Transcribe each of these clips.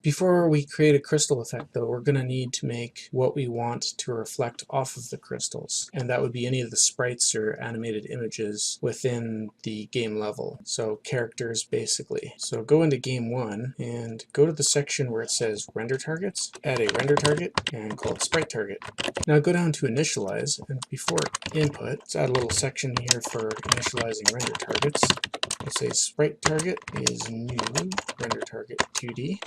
Before we create a crystal effect though, we're going to need to make what we want to reflect off of the crystals, and that would be any of the sprites or animated images within the game level, so characters basically. So go into game 1 and go to the section where it says render targets, add a render target and call it Sprite Target. Now go down to initialize, and before input, let's add a little section here for initializing render targets. Let's say Sprite Target is new render target 2D.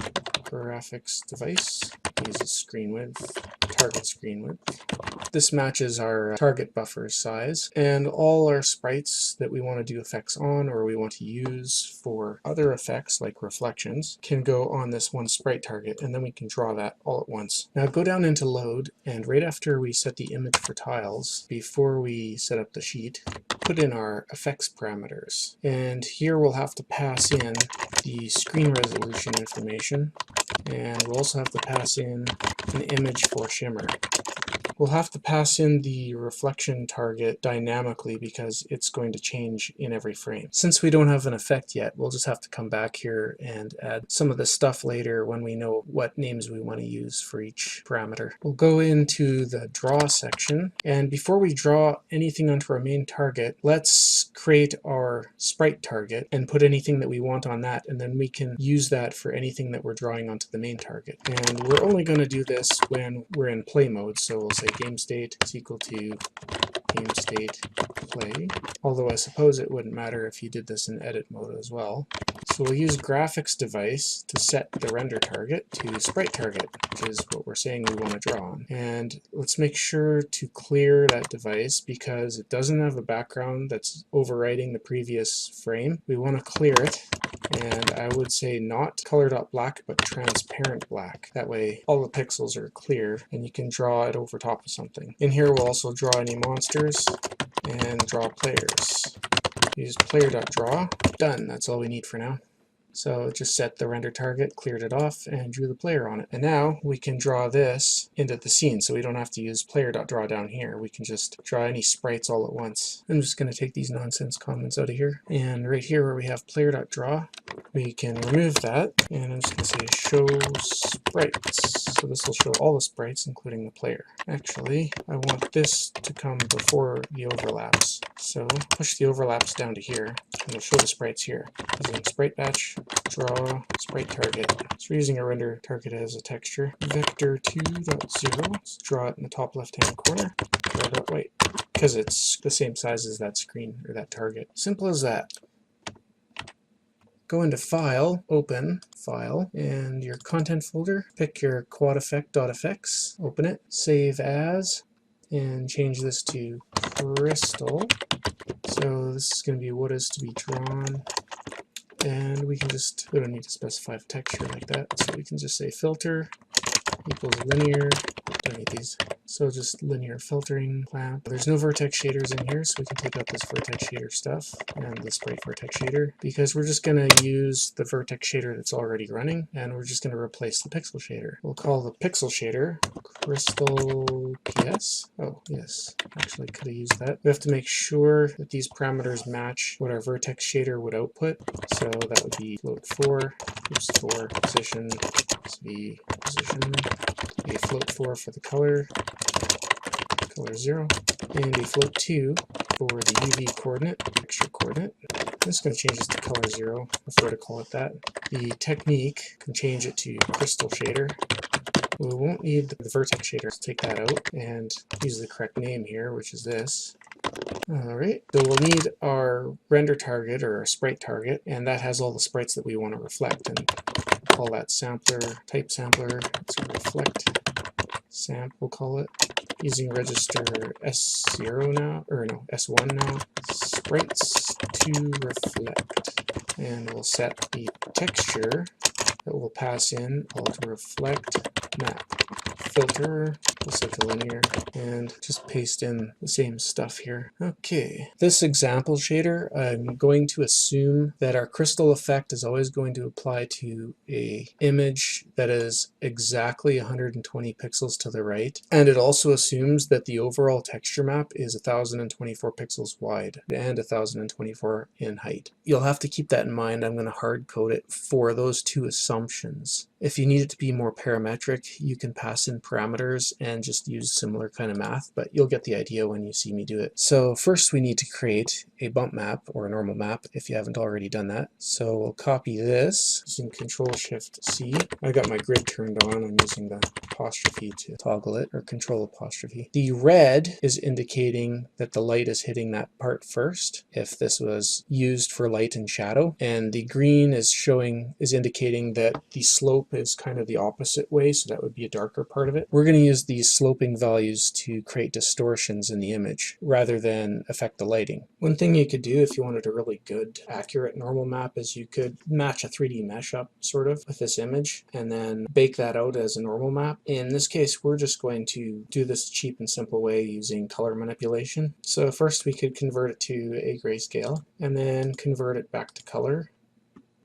Graphics device uses screen width, target screen width. This matches our target buffer size, and all our sprites that we want to do effects on or we want to use for other effects like reflections can go on this one sprite target, and then we can draw that all at once. Now go down into load, and right after we set the image for tiles, before we set up the sheet, put in our effects parameters, and here we'll have to pass in the screen resolution information, and we'll also have to pass in an image for shimmer. We'll have to pass in the reflection target dynamically because it's going to change in every frame. Since we don't have an effect yet, we'll just have to come back here and add some of the stuff later when we know what names we want to use for each parameter. We'll go into the draw section, and before we draw anything onto our main target, let's create our sprite target and put anything that we want on that, and then we can use that for anything that we're drawing onto the main target. And we're only going to do this when we're in play mode, so we'll say game state is equal to game state play, although I suppose it wouldn't matter if you did this in edit mode as well. So we'll use graphics device to set the render target to sprite target, which is what we're saying we want to draw on. And let's make sure to clear that device because it doesn't have a background that's overwriting the previous frame. We want to clear it, and I would say not color.black but transparent black. That way all the pixels are clear and you can draw it over top of something. In here we'll also draw any monsters and draw players. Use player.draw. Done. That's all we need for now. So just set the render target, cleared it off, and drew the player on it. And now we can draw this into the scene, so we don't have to use player.draw down here. We can just draw any sprites all at once. I'm just going to take these nonsense comments out of here. And right here where we have player.draw, we can remove that, and I'm just going to say show sprites. So this will show all the sprites, including the player. Actually, I want this to come before the overlaps. So push the overlaps down to here, and it'll show the sprites here. Using sprite batch, draw sprite target. So we're using a render target as a texture. Vector 2.0. Let's draw it in the top left-hand corner. Draw white, because it's the same size as that screen or that target. Simple as that. Go into File, Open, File, and your Content folder. Pick your quad effect.fx, open it, save as, and change this to Crystal. So this is going to be what is to be drawn. And we can just, we don't need to specify a texture like that, so we can just say filter equals linear. Don't need these. So just linear filtering clamp. There's no vertex shaders in here, so we can take out this vertex shader stuff and the sprite vertex shader, because we're just going to use the vertex shader that's already running, and we're just going to replace the pixel shader. We'll call the pixel shader crystal PS. Oh, yes. Actually, could have used that. We have to make sure that these parameters match what our vertex shader would output. So that would be float 4, oops, 4, position, be position, a float 4 for the color 0, and a float 2 for the UV coordinate, texture coordinate. I'm just going to change this to color 0, prefer to call it that. The technique, can change it to crystal shader. We won't need the vertex shader, so take that out and use the correct name here, which is this. Alright, so we'll need our render target or our sprite target, and that has all the sprites that we want to reflect, and we'll call that sampler, type sampler, so reflect samp we'll call it, using register S0 now, or no, S1 now, sprites to reflect, and we'll set the texture that we'll pass in called reflect map, filter just like a linear, and just paste in the same stuff here. Okay, this example shader, I'm going to assume that our crystal effect is always going to apply to a image that is exactly 120 pixels to the right, and it also assumes that the overall texture map is 1024 pixels wide and 1024 in height. You'll have to keep that in mind. I'm going to hard code it for those two assumptions. If you need it to be more parametric, you can pass in parameters and just use similar kind of math, but you'll get the idea when you see me do it. So first we need to create a bump map or a normal map if you haven't already done that. So we'll copy this using Control-Shift-C. I got my grid turned on. I'm using the apostrophe to toggle it, or Control apostrophe. The red is indicating that the light is hitting that part first, if this was used for light and shadow, and the green is indicating that the slope is kind of the opposite way, so that would be a darker part of it. We're going to use these sloping values to create distortions in the image rather than affect the lighting. One thing you could do if you wanted a really good accurate normal map is you could match a 3D mesh up sort of with this image and then bake that out as a normal map. In this case, we're just going to do this cheap and simple way using color manipulation. So first we could convert it to a grayscale and then convert it back to color.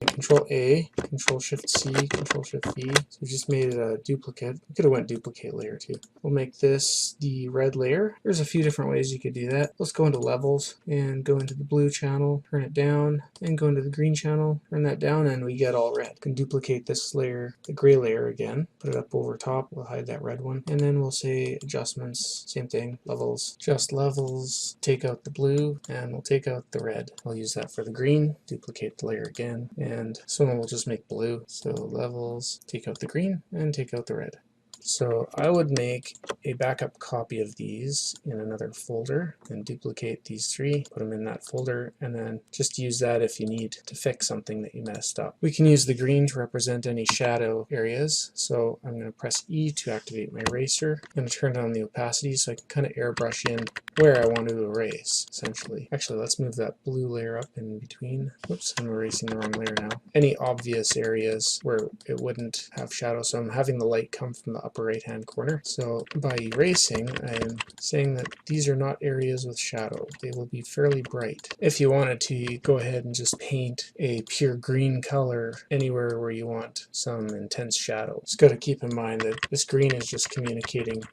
Control A, Control Shift C, Control Shift V. So we just made it a duplicate. We could have went duplicate layer too. We'll make this the red layer. There's a few different ways you could do that. Let's go into levels and go into the blue channel, turn it down, and go into the green channel, turn that down, and we get all red. We can duplicate this layer, the gray layer again, put it up over top. We'll hide that red one, and then we'll say adjustments, same thing, levels, just levels, take out the blue, and we'll take out the red. I'll use that for the green, duplicate the layer again, and so we'll just make blue. So levels, take out the green and take out the red. So I would make a backup copy of these in another folder and duplicate these three, put them in that folder, and then just use that if you need to fix something that you messed up. We can use the green to represent any shadow areas. So I'm going to press E to activate my eraser. I'm going to turn down the opacity so I can kind of airbrush in where I want to erase, essentially. Actually, let's move that blue layer up in between. Whoops, I'm erasing the wrong layer now. Any obvious areas where it wouldn't have shadow, so I'm having the light come from the upper right hand corner. So by erasing, I am saying that these are not areas with shadow. They will be fairly bright. If you wanted to, go ahead and just paint a pure green color anywhere where you want some intense shadow. Just got to keep in mind that this green is just communicating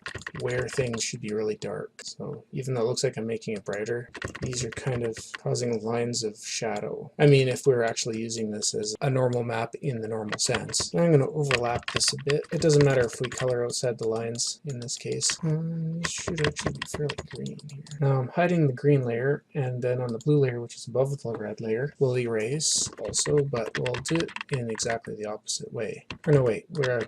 where things should be really dark. So even though it looks like I'm making it brighter, these are kind of causing lines of shadow. I mean, if we're actually using this as a normal map in the normal sense. I'm going to overlap this a bit. It doesn't matter if we color outside the lines in this case. These should actually be fairly green here. Now I'm hiding the green layer, and then on the blue layer, which is above the red layer, we'll erase also, but we'll do it in exactly the opposite way. Or no, wait, we are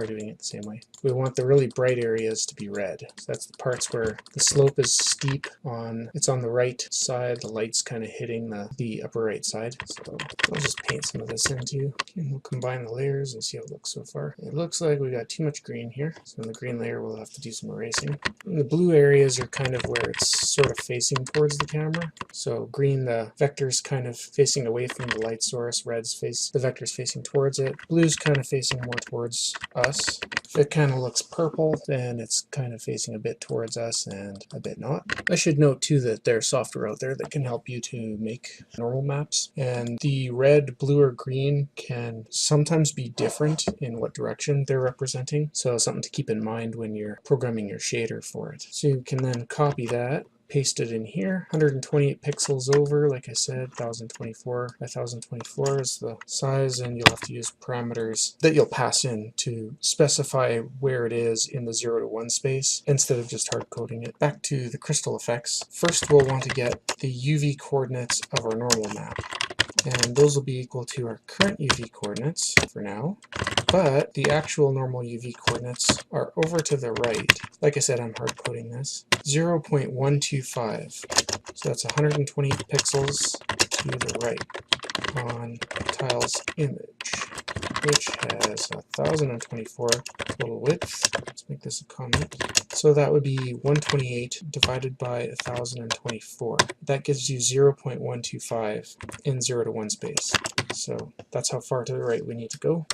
doing it the same way. We want the really bright areas to be red. So that's the parts where the slope is steep it's on the right side, the light's kind of hitting the upper right side. So I'll just paint some of this in too. And we'll combine the layers and see how it looks so far. It looks like we got too much green here, so in the green layer we'll have to do some erasing. And the blue areas are kind of where it's sort of facing towards the camera. So green, the vector's kind of facing away from the light source, the vector's facing towards it, blue's kind of facing more towards us. If it kind of looks purple, then it's kind of facing a bit towards us and a bit not. I should note too that there's software out there that can help you to make normal maps, and the red, blue, or green can sometimes be different in what direction they're representing, so something to keep in mind when you're programming your shader for it. So you can then copy that, paste it in here, 128 pixels over, like I said, 1024 by 1024 is the size, and you'll have to use parameters that you'll pass in to specify where it is in the 0 to 1 space instead of just hard coding it. Back to the crystal effects. First we'll want to get the UV coordinates of our normal map, and those will be equal to our current UV coordinates for now, but the actual normal UV coordinates are over to the right. Like I said, I'm hard coding this. 0.125, so that's 120 pixels to the right on tile's image, which has 1024 total width. Let's make this a comment. So that would be 128 divided by 1024. That gives you 0.125 in 0 to 1 space. So that's how far to the right we need to go.